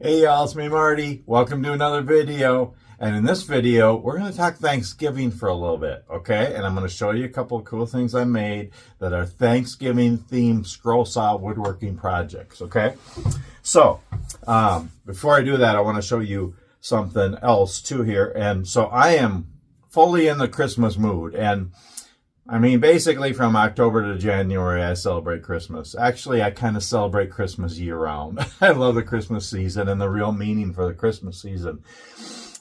Hey y'all, it's me Marty. Welcome to another video. And in this video, we're going to talk Thanksgiving for a little bit, okay? And I'm going to show you a couple of cool things I made that are Thanksgiving themed scroll saw woodworking projects, okay? So, before I do that, I want to show you something else too here. And so I am fully in the Christmas mood. And I mean, basically from October to January, I celebrate Christmas. Actually, I kind of celebrate Christmas year round. I love the Christmas season and the real meaning for the Christmas season.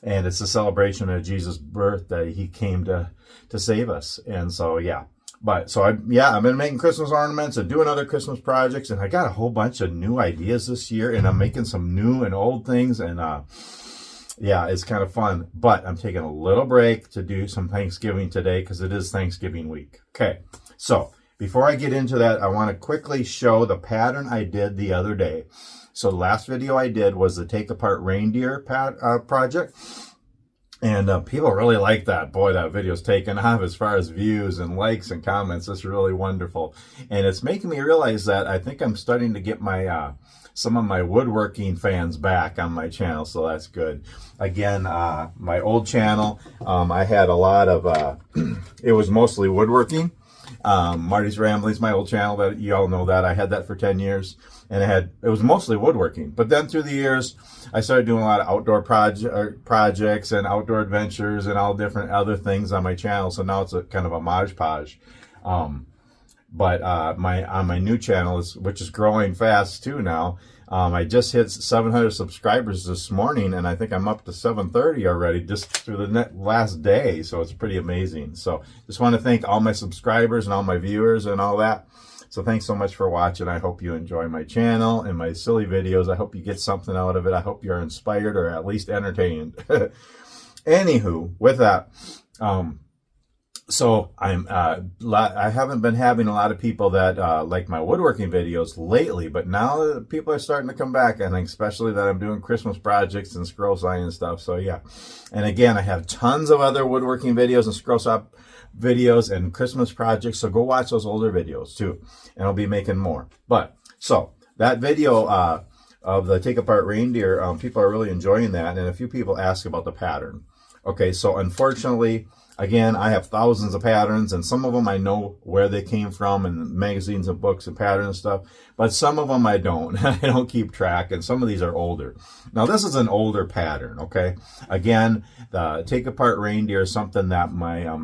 And it's a celebration of Jesus' birthday. He came to save us. And so, yeah. I've been making Christmas ornaments and doing other Christmas projects. And I got a whole bunch of new ideas this year. And I'm making some new and old things. And, yeah, it's kind of fun, but I'm taking a little break to do some Thanksgiving today because it is Thanksgiving week. Okay, so before I get into that, I want to quickly show the pattern I did the other day. So the last video I did was the Take Apart Reindeer project, and people really like that. Boy, that video's taken off as far as views and likes and comments. It's really wonderful, and it's making me realize that I think I'm starting to get my some of my woodworking fans back on my channel, so that's good. Again, my old channel, I had a lot of, it was mostly woodworking. Marty's Ramblings, my old channel, that you all know that. I had that for 10 years, and it was mostly woodworking. But then through the years, I started doing a lot of outdoor projects and outdoor adventures and all different other things on my channel, so now it's a kind of a modge podge. But on my new channel, which is growing fast too now, I just hit 700 subscribers this morning, and I think I'm up to 730 already just through the last day, so it's pretty amazing. So just want to thank all my subscribers and all my viewers and all that. So thanks so much for watching. I hope you enjoy my channel and my silly videos. I hope you get something out of it. I hope you're inspired or at least entertained. Anywho, with that, so I haven't been having a lot of people that like my woodworking videos lately, but now people are starting to come back. I think especially that I'm doing Christmas projects and scroll sign and stuff. So yeah, and again, I have tons of other woodworking videos and scroll saw videos and Christmas projects. So go watch those older videos too, and I'll be making more. But so that video of the Take Apart Reindeer, people are really enjoying that, and a few people ask about the pattern. Okay, so unfortunately, again, I have thousands of patterns, and some of them I know where they came from in magazines and books and patterns and stuff, but some of them I don't. I don't keep track, and some of these are older. Now, this is an older pattern, okay? Again, the Take Apart Reindeer is something that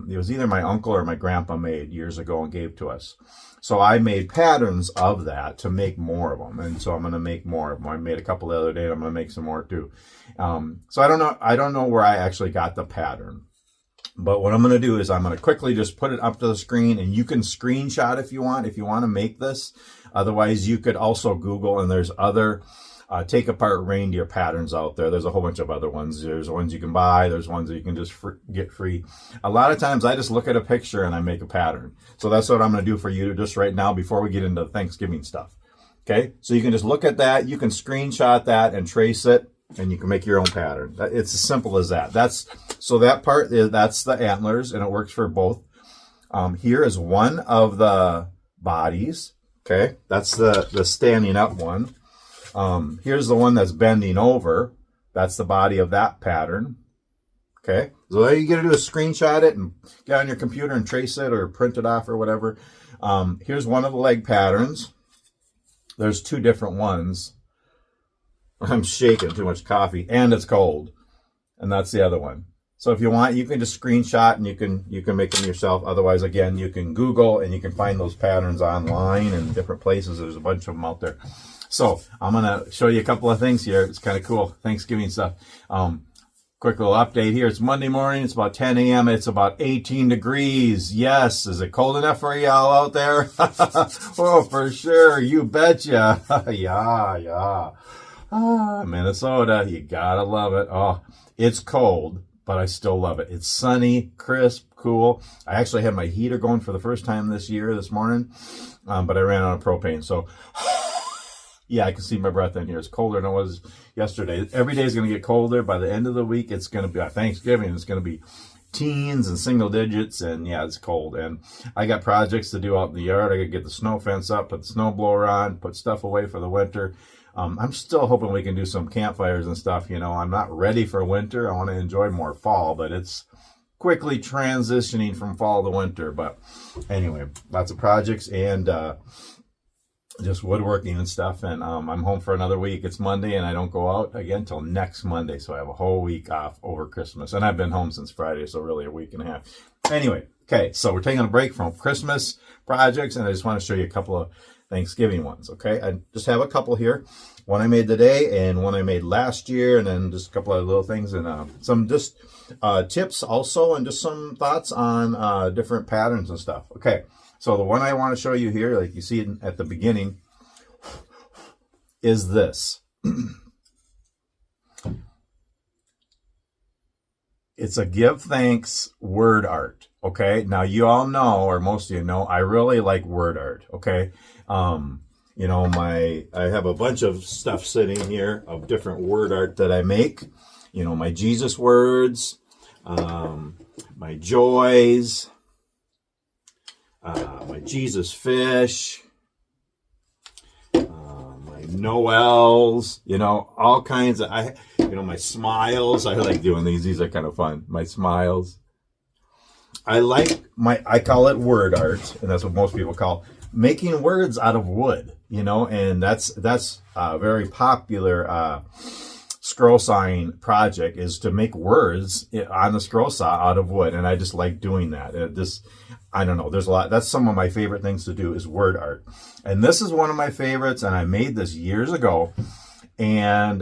it was either my uncle or my grandpa made years ago and gave to us. So I made patterns of that to make more of them, and so I'm going to make more of them. I made a couple the other day, and I'm going to make some more too. So I don't know where I actually got the pattern. But what I'm going to do is I'm going to quickly just put it up to the screen, and you can screenshot if you want to make this. Otherwise, you could also Google, and there's other Take Apart Reindeer patterns out there. There's a whole bunch of other ones. There's ones you can buy. There's ones that you can just get free. A lot of times I just look at a picture and I make a pattern. So that's what I'm going to do for you just right now before we get into the Thanksgiving stuff. Okay, so you can just look at that. You can screenshot that and trace it, and you can make your own pattern. It's as simple as that. That's the antlers, and it works for both. Here is one of the bodies. Okay, that's the standing up one. Here's the one that's bending over. That's the body of that pattern. Okay, so all you got to do is screenshot it and get on your computer and trace it or print it off or whatever. Here's one of the leg patterns. There's two different ones. I'm shaking too much coffee, and it's cold. And that's the other one. So if you want, you can just screenshot and you can make them yourself. Otherwise, again, you can Google and you can find those patterns online in different places. There's a bunch of them out there. So I'm going to show you a couple of things here. It's kind of cool. Thanksgiving stuff. Quick little update here. It's Monday morning. It's about 10 a.m. It's about 18 degrees. Yes. Is it cold enough for y'all out there? Oh, for sure. You betcha. Yeah. Minnesota. You gotta love it. Oh, it's cold, but I still love it. It's sunny, crisp, cool. I actually had my heater going for the first time this morning, but I ran out of propane. So, yeah, I can see my breath in here. It's colder than it was yesterday. Every day is going to get colder. By the end of the week, it's going to be Thanksgiving. It's going to be teens and single digits, and yeah, it's cold. And I got projects to do out in the yard. I got to get the snow fence up, put the snow blower on, put stuff away for the winter. I'm still hoping we can do some campfires and stuff. You know, I'm not ready for winter. I want to enjoy more fall, but it's quickly transitioning from fall to winter. But anyway, lots of projects and just woodworking and stuff. And I'm home for another week. It's Monday, and I don't go out again till next Monday. So I have a whole week off over Christmas. And I've been home since Friday, so really a week and a half. Anyway, okay, so we're taking a break from Christmas projects, and I just want to show you a couple of Thanksgiving ones, okay? I just have a couple here. One I made today and one I made last year, and then just a couple of little things and some just tips also, and just some thoughts on different patterns and stuff. Okay, so the one I want to show you here, like you see it at the beginning, is this. It's a give thanks word art, okay? Now, you all know, or most of you know, I really like word art, okay? You know, I have a bunch of stuff sitting here of different word art that I make. You know, my Jesus words, my joys, my Jesus fish, my Noels, you know, all kinds of, you know, my smiles. I like doing these. These are kind of fun. My smiles. I call it word art, and that's what most people call making words out of wood, you know, and that's a very popular scroll sawing project, is to make words on the scroll saw out of wood. And I just like doing that. I don't know, there's a lot. That's some of my favorite things to do, is word art. And this is one of my favorites, and I made this years ago. And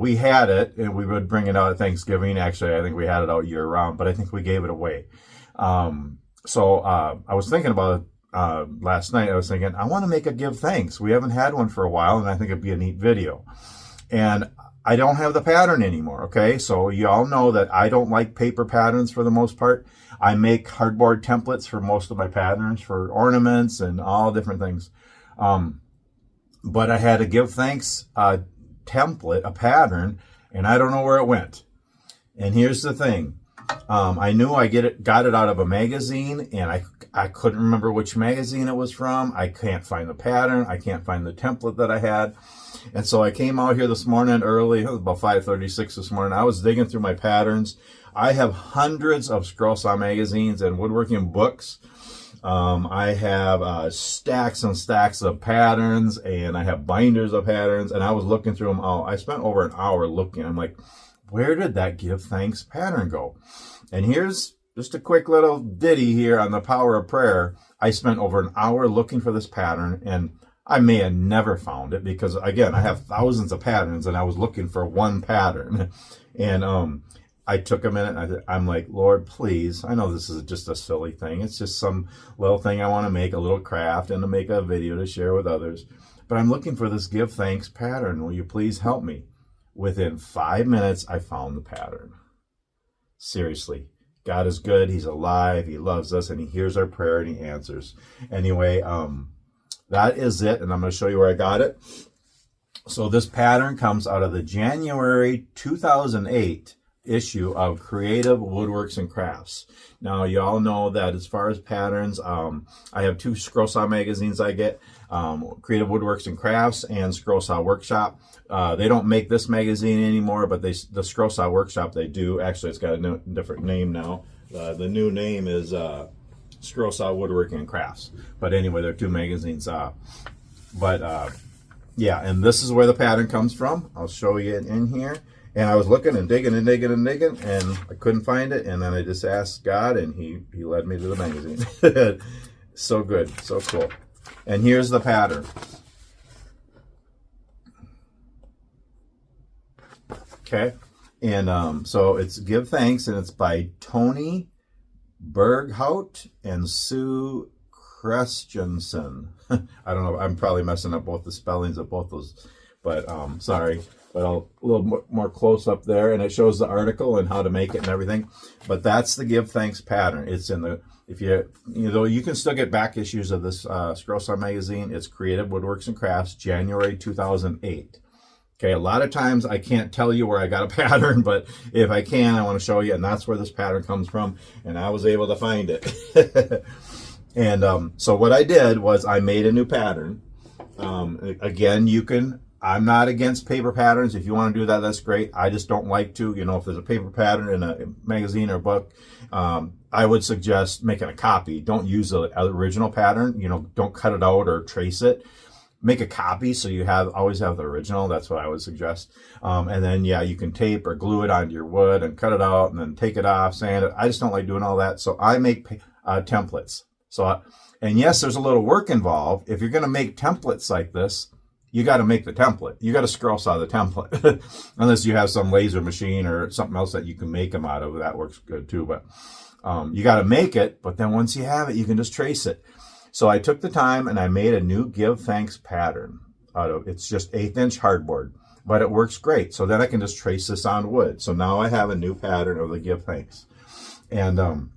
we had it, and we would bring it out at Thanksgiving. Actually, I think we had it out year round, but I think we gave it away. So I was thinking about it last night. I was thinking, I want to make a give thanks. We haven't had one for a while, and I think it'd be a neat video. And I don't have the pattern anymore, okay? So you all know that I don't like paper patterns for the most part. I make cardboard templates for most of my patterns, for ornaments and all different things. But I had a give thanks template, a pattern, and I don't know where it went. And here's the thing. I knew I got it out of a magazine, and I couldn't remember which magazine it was from. I can't find the pattern. I can't find the template that I had. And so I came out here this morning early. It was about 5:36 this morning. I was digging through my patterns. I have hundreds of scroll saw magazines and woodworking books. I have stacks and stacks of patterns, and I have binders of patterns, and I was looking through them all. I spent over an hour looking. I'm like, where did that give thanks pattern go? And here's just a quick little ditty here on the power of prayer. I spent over an hour looking for this pattern, and I may have never found it because, again, I have thousands of patterns, and I was looking for one pattern. And I took a minute. I'm like, Lord, please. I know this is just a silly thing. It's just some little thing I want to make, a little craft, and to make a video to share with others. But I'm looking for this give thanks pattern. Will you please help me? Within 5 minutes, I found the pattern. Seriously, God is good. He's alive. He loves us, and he hears our prayer, and he answers. Anyway, that is it, and I'm going to show you where I got it. So this pattern comes out of the January 2008 issue of Creative Woodworks and Crafts. Now, you all know that as far as patterns, I have two scroll saw magazines I get, Creative Woodworks and Crafts and Scroll Saw Workshop. They don't make this magazine anymore, but the Scroll Saw Workshop, they do. Actually, it's got a different name now. The new name is Scroll Saw Woodworking and Crafts. But anyway, they're two magazines. Yeah, and this is where the pattern comes from. I'll show you it in here. And I was looking and digging and digging and digging, and I couldn't find it. And then I just asked God, and he led me to the magazine. So good, so cool. And here's the pattern. Okay, and so it's Give Thanks, and it's by Tony Berghout and Sue Christensen. I don't know, I'm probably messing up both the spellings of both those, but sorry. But a little more close up there, and it shows the article and how to make it and everything. But that's the Give Thanks pattern. It's in the, if you know, you can still get back issues of this Scroll Saw magazine. It's Creative Woodworks and Crafts, January 2008. Okay, a lot of times I can't tell you where I got a pattern, but if I can, I want to show you, and that's where this pattern comes from, and I was able to find it. And so what I did was I made a new pattern. Again, you can, I'm not against paper patterns. If you want to do that, that's great. I just don't like to, you know, if there's a paper pattern in a magazine or book, I would suggest making a copy. Don't use the original pattern, you know, don't cut it out or trace it. Make a copy so you always have the original. That's what I would suggest. And then, yeah, you can tape or glue it onto your wood and cut it out and then take it off, sand it. I just don't like doing all that. So I make templates. So, and yes, there's a little work involved. If you're going to make templates like this, you got to make the template. You got to scroll saw the template, unless you have some laser machine or something else that you can make them out of. That works good too. But you got to make it. But then once you have it, you can just trace it. So I took the time and I made a new Give Thanks pattern out of, it's just 1/8 inch hardboard, but it works great. So then I can just trace this on wood. So now I have a new pattern of the Give Thanks. And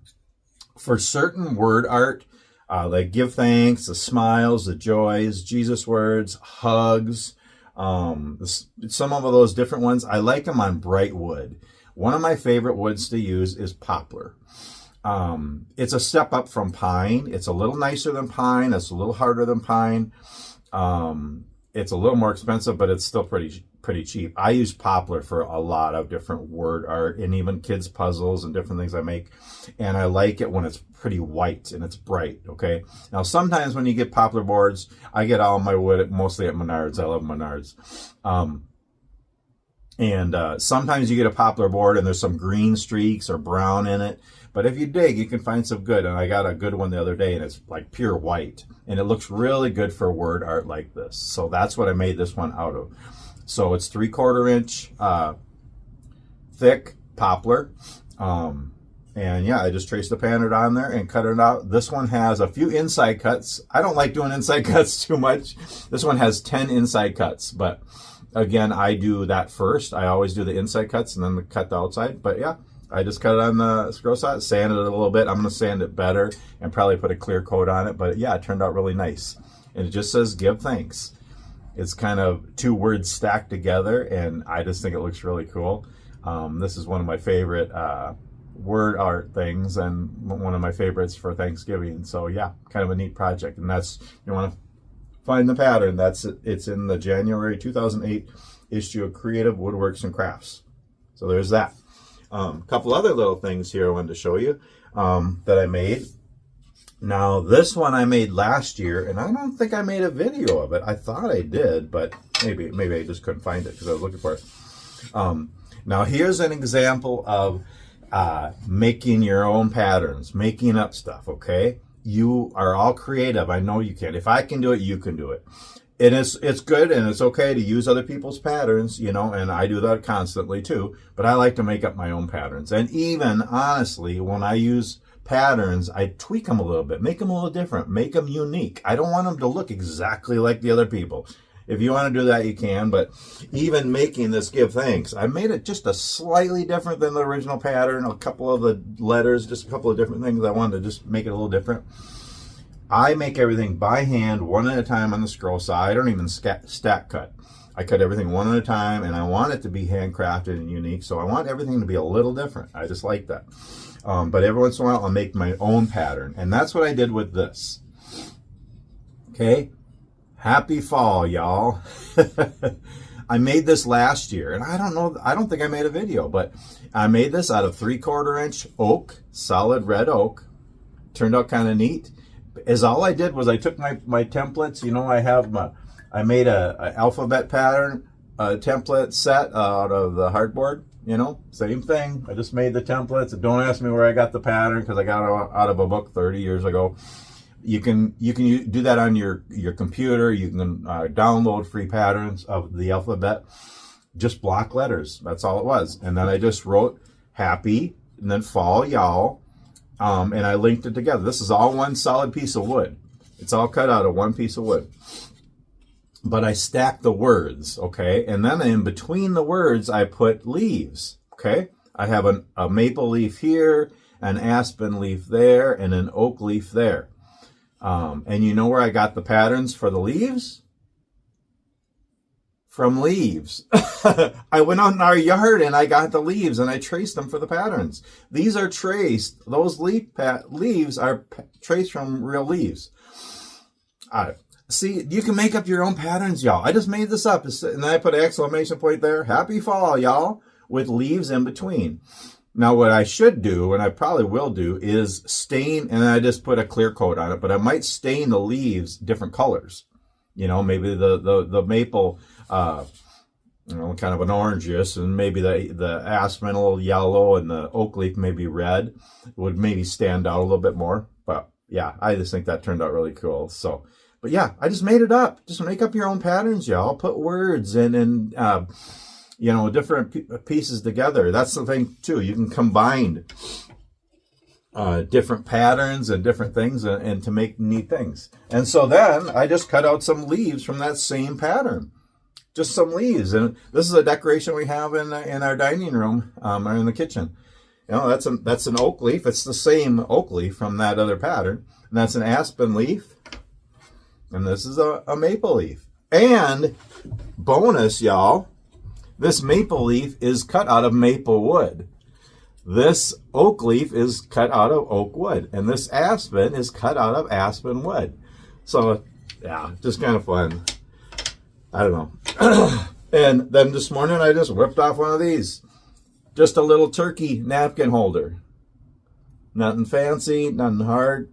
for certain word art, like give thanks, the smiles, the joys, Jesus words, hugs, some of those different ones, I like them on bright wood. One of my favorite woods to use is poplar. It's a step up from pine. It's a little nicer than pine. It's a little harder than pine. It's a little more expensive, but it's still pretty cheap. I use poplar for a lot of different word art and even kids puzzles and different things I make. And I like it when it's pretty white and it's bright. Okay. Now, sometimes when you get poplar boards, I get all my wood mostly at Menards. I love Menards. And sometimes you get a poplar board and there's some green streaks or brown in it. But if you dig, you can find some good. And I got a good one the other day, and it's like pure white. And it looks really good for word art like this. So that's what I made this one out of. So it's 3/4 inch thick poplar. And yeah, I just traced the pattern on there and cut it out. This one has a few inside cuts. I don't like doing inside cuts too much. This one has 10 inside cuts. But again, I do that first. I always do the inside cuts and then cut the outside. But yeah. I just cut it on the scroll saw, sanded it a little bit. I'm going to sand it better and probably put a clear coat on it. But yeah, it turned out really nice. And it just says give thanks. It's kind of 2 words stacked together, and I just think it looks really cool. This is one of my favorite word art things and one of my favorites for Thanksgiving. So yeah, kind of a neat project. And that's, you want to find the pattern, it's in the January 2008 issue of Creative Woodworks and Crafts. So there's that. A couple other little things here I wanted to show you that I made. Now, this one I made last year, and I don't think I made a video of it. I thought I did, but maybe I just couldn't find it because I was looking for it. Now, here's an example of making your own patterns, making up stuff, okay? You are all creative. I know you can. If I can do it, you can do it. And it's good and it's okay to use other people's patterns, you know, and I do that constantly too, but I like to make up my own patterns. And even honestly, when I use patterns, I tweak them a little bit, make them a little different, make them unique. I don't want them to look exactly like the other people. If you want to do that, you can, but even making this give thanks, I made it just a slightly different than the original pattern, a couple of the letters, just a couple of different things. I wanted to just make it a little different. I make everything by hand, one at a time on the scroll saw. I don't even stack cut. I cut everything one at a time, and I want it to be handcrafted and unique, so I want everything to be a little different. I just like that. But every once in a while, I'll make my own pattern, and that's what I did with this. Okay? Happy fall, y'all. I made this last year, and I don't think I made a video, but I made this out of 3/4 inch oak, solid red oak. Turned out kind of neat. As all I did was I took my templates, you know, I made a alphabet pattern template set out of the hardboard, you know, same thing. I just made the templates. Don't ask me where I got the pattern because I got it out of a book 30 years ago. You can do that on your computer. You can download free patterns of the alphabet, just block letters. That's all it was. And then I just wrote happy and then Fall Yall. And I linked it together. This is all one solid piece of wood. It's all cut out of one piece of wood. But I stacked the words, okay? And then in between the words, I put leaves, okay? I have a maple leaf here, an aspen leaf there, and an oak leaf there. And you know where I got the patterns for the leaves? from leaves. I went out in our yard and I got the leaves and I traced them for the patterns. These are traced. Those leaves are traced from real leaves. See, you can make up your own patterns, y'all. I just made this up. And then I put an exclamation point there. Happy fall, y'all, with leaves in between. Now, what I should do, and I probably will do, is stain, and I just put a clear coat on it, but I might stain the leaves different colors. You know, maybe the maple, you know, kind of an orangish, and maybe the aspen a little yellow, and the oak leaf maybe red would maybe stand out a little bit more. But yeah, I just think that turned out really cool. So, but yeah, I just made it up. Just make up your own patterns, y'all. Put words and you know, different pieces together. That's the thing too. You can combine different patterns and different things and to make neat things. And so then I just cut out some leaves from that same pattern. Just some leaves. And this is a decoration we have in our dining room or in the kitchen. You know, that's an oak leaf. It's the same oak leaf from that other pattern. And that's an aspen leaf. And this is a maple leaf. And bonus, y'all, this maple leaf is cut out of maple wood. This oak leaf is cut out of oak wood. And this aspen is cut out of aspen wood. So, yeah, just kind of fun. I don't know. And then this morning I just whipped off one of these. Just a little turkey napkin holder. Nothing fancy, nothing hard.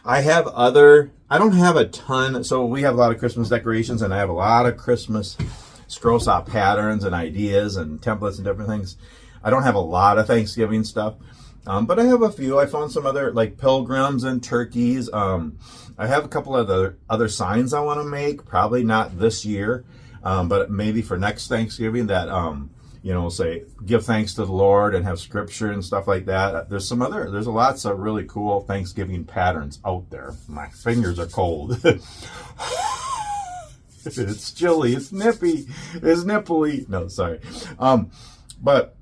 I don't have a ton. So we have a lot of Christmas decorations, and I have a lot of Christmas scroll saw patterns and ideas and templates and different things. I don't have a lot of Thanksgiving stuff, but I have a few. I found some other like pilgrims and turkeys. I have a couple of other signs I want to make. Probably not this year, but maybe for next Thanksgiving that you know, say give thanks to the Lord and have scripture and stuff like that. There's lots of really cool Thanksgiving patterns out there. My fingers are cold. It's chilly. It's nippy. It's nipply. No, sorry. But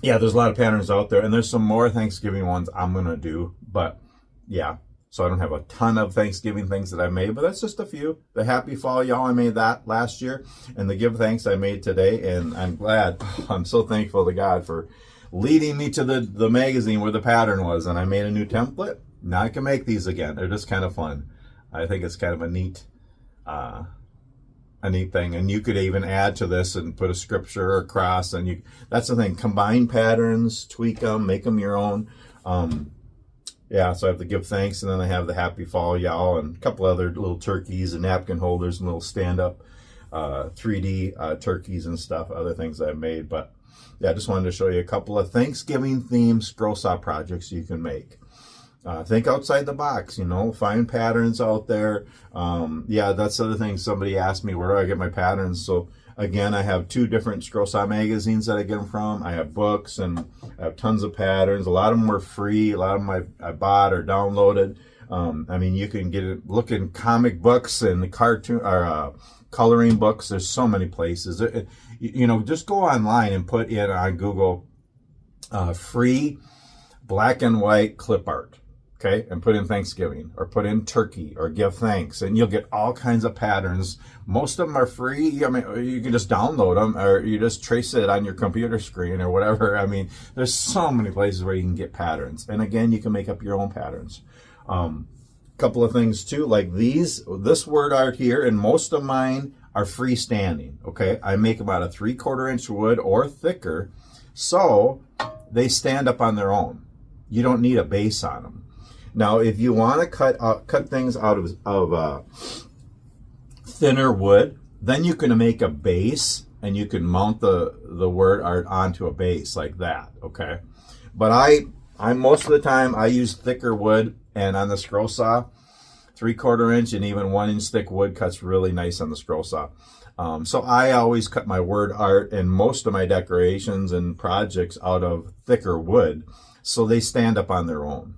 yeah, there's a lot of patterns out there, and there's some more Thanksgiving ones I'm gonna do. But yeah, so I don't have a ton of Thanksgiving things that I made, but that's just a few. The Happy Fall Y'all, I made that last year, and the Give Thanks I made today, and I'm glad. I'm so thankful to God for leading me to the magazine where the pattern was, and I made a new template. Now I can make these again. They're just kind of fun. I think it's kind of a neat thing, and you could even add to this and put a scripture or a cross, and that's the thing. Combine patterns, tweak them, make them your own. Yeah, so I have the Give Thanks, and then I have the Happy Fall Y'all, and a couple other little turkeys and napkin holders and little stand-up 3D turkeys and stuff, other things I've made. But yeah, I just wanted to show you a couple of Thanksgiving-themed scroll saw projects you can make. Think outside the box, you know, find patterns out there. Yeah, that's the other thing. Somebody asked me, where do I get my patterns? So again, I have 2 different scroll saw magazines that I get them from. I have books, and I have tons of patterns. A lot of them were free. A lot of them I bought or downloaded. I mean, you can look in comic books and the cartoon or coloring books. There's so many places. You know, just go online and put in on Google free black and white clip art. Okay, and put in Thanksgiving, or put in turkey, or give thanks, and you'll get all kinds of patterns. Most of them are free. I mean, you can just download them, or you just trace it on your computer screen or whatever. I mean, there's so many places where you can get patterns. And again, you can make up your own patterns. Couple of things too, like this word art here, and most of mine are freestanding. Okay, I make about a 3/4 inch wood or thicker, so they stand up on their own. You don't need a base on them. Now, if you want to cut things out of thinner wood, then you can make a base, and you can mount the word art onto a base like that. Okay, but I most of the time I use thicker wood, and on the scroll saw, 3/4 inch and even 1 inch thick wood cuts really nice on the scroll saw. So I always cut my word art and most of my decorations and projects out of thicker wood, so they stand up on their own.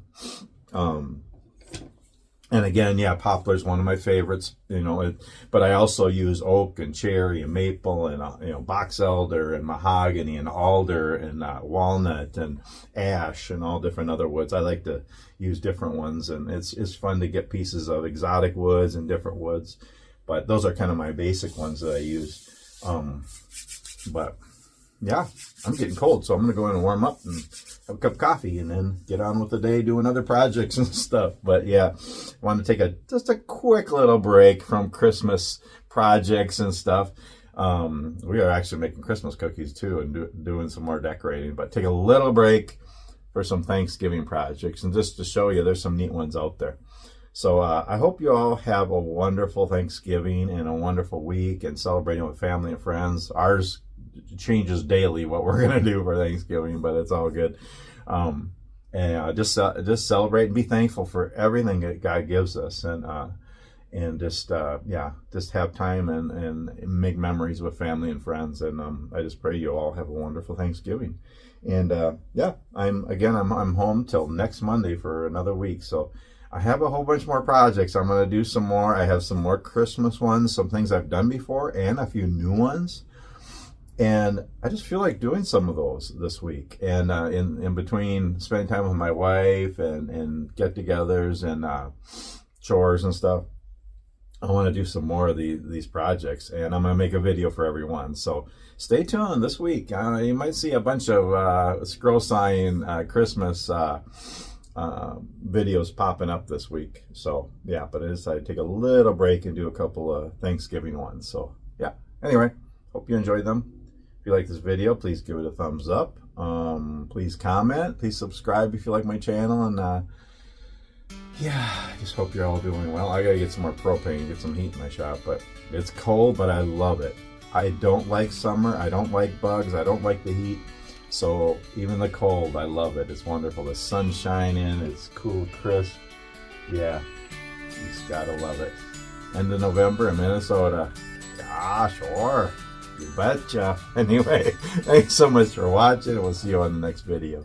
And again, yeah, poplar is one of my favorites, you know, but I also use oak and cherry and maple and, you know, box elder and mahogany and alder and walnut and ash and all different other woods. I like to use different ones, and it's fun to get pieces of exotic woods and different woods. But those are kind of my basic ones that I use. But yeah, I'm getting cold, so I'm gonna go in and warm up and have a cup of coffee and then get on with the day doing other projects and stuff. But yeah, I want to take just a quick little break from Christmas projects and stuff. We are actually making Christmas cookies too and doing some more decorating, but take a little break for some Thanksgiving projects and just to show you there's some neat ones out there. So I hope you all have a wonderful Thanksgiving and a wonderful week and celebrating with family and friends. Ours changes daily what we're going to do for Thanksgiving, but it's all good. And just celebrate and be thankful for everything that God gives us, and just have time and make memories with family and friends. And I just pray you all have a wonderful Thanksgiving. And I'm home till next Monday for another week. So I have a whole bunch more projects. I'm going to do some more. I have some more Christmas ones, some things I've done before, and a few new ones. And I just feel like doing some of those this week. And in between spending time with my wife and get-togethers and chores and stuff, I want to do some more of these projects. And I'm going to make a video for everyone. So stay tuned this week. You might see a bunch of scroll sign Christmas videos popping up this week. So yeah, but I decided to take a little break and do a couple of Thanksgiving ones. So yeah, anyway, hope you enjoyed them. If you like this video, please give it a thumbs up. Please comment, please subscribe if you like my channel. And yeah, I just hope you're all doing well. I gotta get some more propane, get some heat in my shop, but it's cold, but I love it. I don't like summer, I don't like bugs, I don't like the heat. So even the cold, I love it. It's wonderful. The sun's shining, it's cool, crisp. Yeah, you just gotta love it. End of November in Minnesota. Ah, sure. You betcha. Anyway, thanks so much for watching, and we'll see you on the next video.